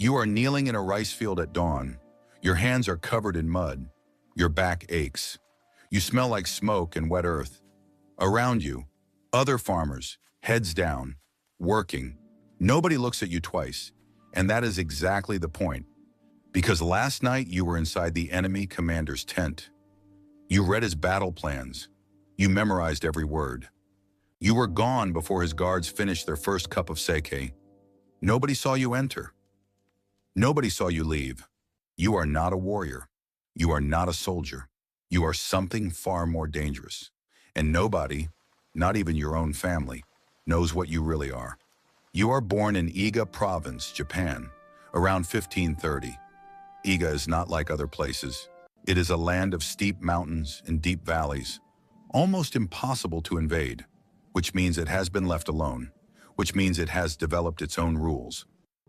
You are kneeling in a rice field at dawn. Your hands are covered in mud. Your back aches. You smell like smoke and wet earth. Around you, other farmers, heads down, working. Nobody looks at you twice. And that is exactly the point. Because last night you were inside the enemy commander's tent. You read his battle plans. You memorized every word. You were gone before his guards finished their first cup of sake. Nobody saw you enter. Nobody saw you leave. You are not a warrior. You are not a soldier. You are something far more dangerous. And nobody, not even your own family, knows what you really are. You are born in Iga Province, Japan, around 1530. Iga is not like other places. It is a land of steep mountains and deep valleys, almost impossible to invade, which means it has been left alone, which means it has developed its own rules.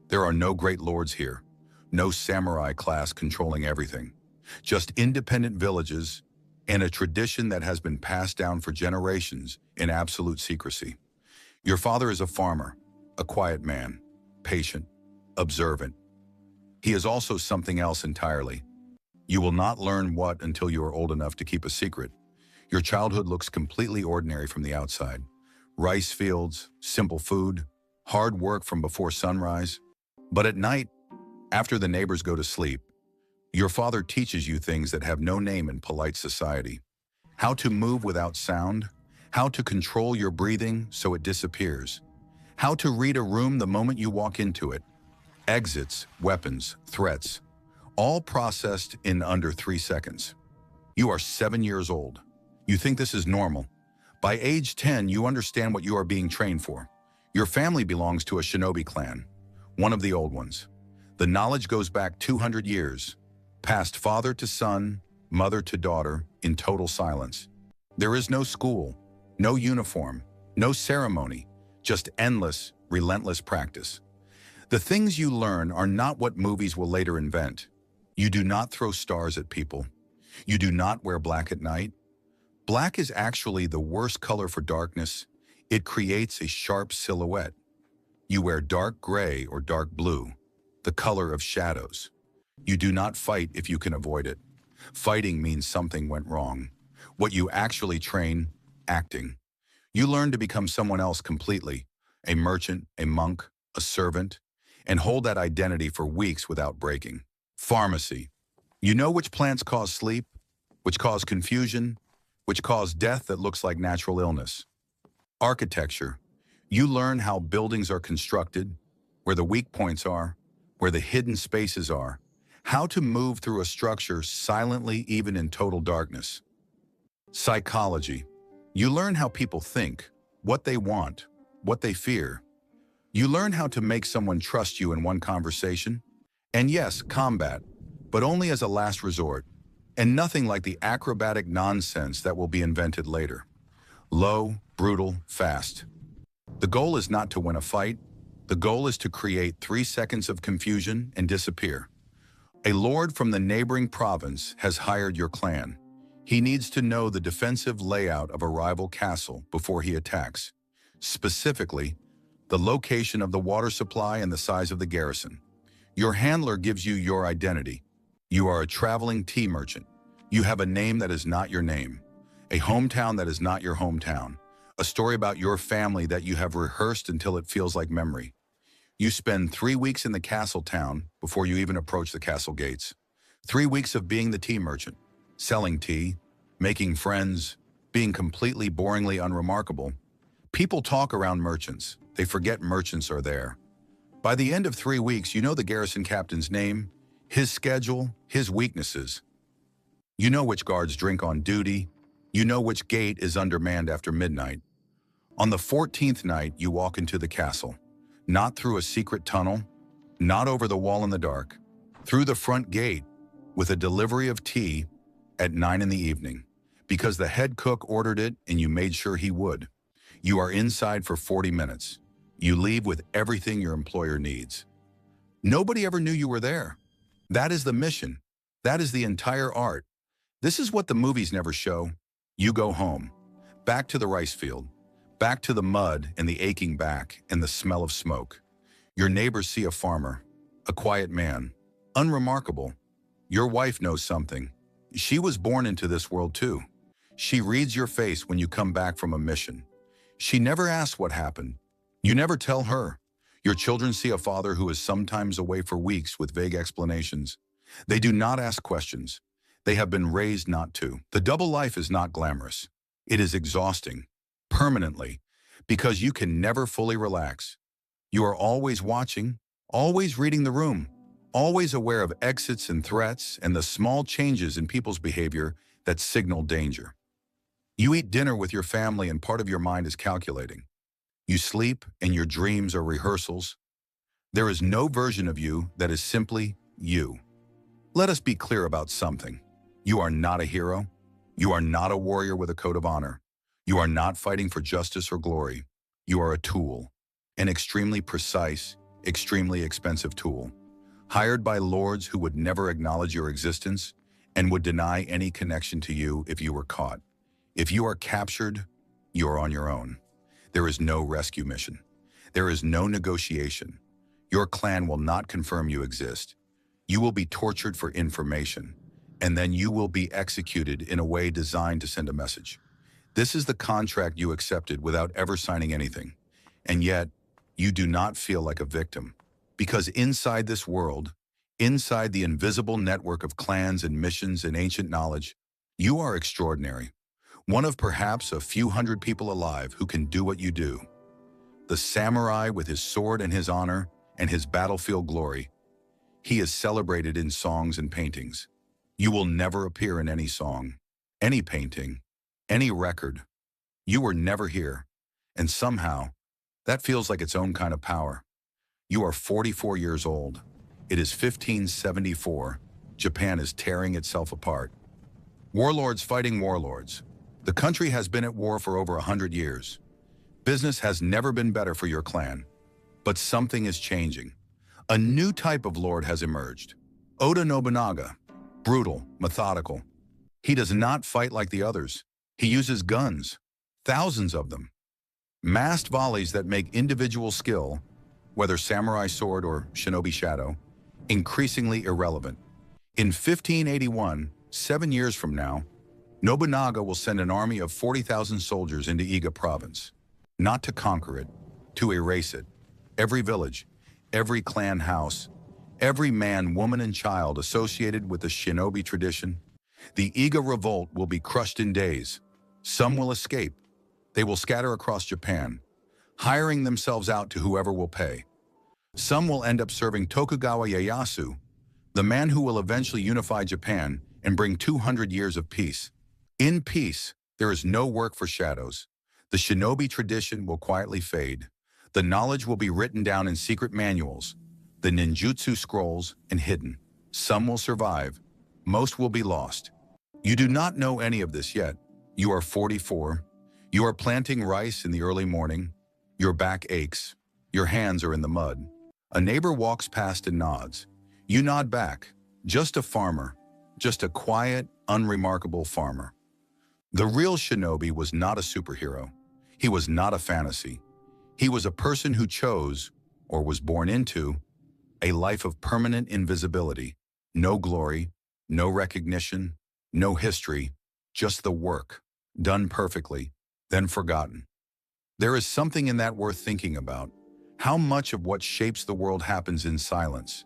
There are no great lords here, no samurai class controlling everything, just independent villages and a tradition that has been passed down for generations in absolute secrecy. Your father is a farmer, a quiet man, patient, observant. He is also something else entirely. You will not learn what until you are old enough to keep a secret. Your childhood looks completely ordinary from the outside. Rice fields, simple food, hard work from before sunrise. But at night, after the neighbors go to sleep, your father teaches you things that have no name in polite society. How to move without sound, how to control your breathing so it disappears, how to read a room the moment you walk into it, exits, weapons, threats, all processed in under 3 seconds. You are 7 years old. You think this is normal. By age 10, you understand what you are being trained for. Your family belongs to a Shinobi clan, one of the old ones. The knowledge goes back 200 years, passed father to son, mother to daughter, in total silence. There is no school, no uniform, no ceremony, just endless, relentless practice. The things you learn are not what movies will later invent. You do not throw stars at people. You do not wear black at night. Black is actually the worst color for darkness. It creates a sharp silhouette. You wear dark gray or dark blue, the color of shadows. You do not fight if you can avoid it. Fighting means something went wrong. What you actually train, acting. You learn to become someone else completely, a merchant, a monk, a servant, and hold that identity for weeks without breaking. Pharmacy. You know which plants cause sleep, which cause confusion, which cause death that looks like natural illness. Architecture. You learn how buildings are constructed, where the weak points are, where the hidden spaces are, how to move through a structure silently even in total darkness. Psychology. You learn how people think, what they want, what they fear. You learn how to make someone trust you in one conversation. And yes, combat, but only as a last resort, and nothing like the acrobatic nonsense that will be invented later. Low, brutal, fast. The goal is not to win a fight. The goal is to create 3 seconds of confusion and disappear. A lord from the neighboring province has hired your clan. He needs to know the defensive layout of a rival castle before he attacks. Specifically, the location of the water supply and the size of the garrison. Your handler gives you your identity. You are a traveling tea merchant. You have a name that is not your name, a hometown that is not your hometown, a story about your family that you have rehearsed until it feels like memory. You spend 3 weeks in the castle town before you even approach the castle gates. 3 weeks of being the tea merchant, selling tea, making friends, being completely boringly unremarkable. People talk around merchants. They forget merchants are there. By the end of 3 weeks, you know the garrison captain's name, his schedule, his weaknesses. You know which guards drink on duty. You know which gate is undermanned after midnight. On the 14th night, you walk into the castle, not through a secret tunnel, not over the wall in the dark, through the front gate with a delivery of tea at 9 in the evening, because the head cook ordered it and you made sure he would. You are inside for 40 minutes. You leave with everything your employer needs. Nobody ever knew you were there. That is the mission. That is the entire art. This is what the movies never show. You go home, back to the rice field, back to the mud and the aching back and the smell of smoke. Your neighbors see a farmer. a quiet man, unremarkable. Your wife knows something. She was born into this world too. She reads your face when you come back from a mission. She never asks what happened. You never tell her. Your children see a father who is sometimes away for weeks with vague explanations. They do not ask questions. They have been raised not to. The double life is not glamorous. It is exhausting, permanently, because you can never fully relax. You are always watching, always reading the room, always aware of exits and threats and the small changes in people's behavior that signal danger. You eat dinner with your family and part of your mind is calculating. You sleep and your dreams are rehearsals. There is no version of you that is simply you. Let us be clear about something. You are not a hero. You are not a warrior with a code of honor. You are not fighting for justice or glory. You are a tool, an extremely precise, extremely expensive tool, hired by lords who would never acknowledge your existence and would deny any connection to you if you were caught. If you are captured, you are on your own. There is no rescue mission. There is no negotiation. Your clan will not confirm you exist. You will be tortured for information, and then you will be executed in a way designed to send a message. This is the contract you accepted without ever signing anything. And yet, you do not feel like a victim. Because inside this world, inside the invisible network of clans and missions and ancient knowledge, you are extraordinary. One of perhaps a few hundred people alive who can do what you do. The samurai with his sword and his honor and his battlefield glory. He is celebrated in songs and paintings. You will never appear in any song, any painting, any record. You were never here. And somehow, that feels like its own kind of power. You are 44 years old. It is 1574. Japan is tearing itself apart. Warlords fighting warlords. The country has been at war for over 100 years. Business has never been better for your clan. But something is changing. A new type of lord has emerged. Oda Nobunaga. Brutal, methodical. He does not fight like the others. He uses guns. Thousands of them. Massed volleys that make individual skill, whether samurai sword or shinobi shadow, increasingly irrelevant. In 1581, 7 years from now, Nobunaga will send an army of 40,000 soldiers into Iga province. Not to conquer it, to erase it. Every village, every clan house, every man, woman, and child associated with the shinobi tradition. The Iga revolt will be crushed in days. Some will escape. They will scatter across Japan, hiring themselves out to whoever will pay. Some will end up serving Tokugawa Ieyasu, the man who will eventually unify Japan and bring 200 years of peace. In peace, there is no work for shadows. The shinobi tradition will quietly fade. The knowledge will be written down in secret manuals, the ninjutsu scrolls, and hidden. Some will survive. Most will be lost. You do not know any of this yet. You are 44. You are planting rice in the early morning. Your back aches. Your hands are in the mud. A neighbor walks past and nods. You nod back. Just a farmer. Just a quiet, unremarkable farmer. The real shinobi was not a superhero. He was not a fantasy. He was a person who chose, or was born into, a life of permanent invisibility. No glory, no recognition, no history, just the work, done perfectly, then forgotten. There is something in that worth thinking about. How much of what shapes the world happens in silence,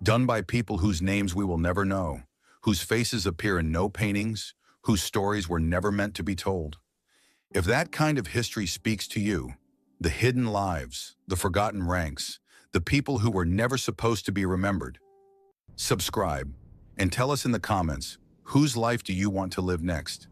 done by people whose names we will never know, whose faces appear in no paintings, whose stories were never meant to be told. If that kind of history speaks to you, the hidden lives, the forgotten ranks, the people who were never supposed to be remembered, subscribe and tell us in the comments, whose life do you want to live next?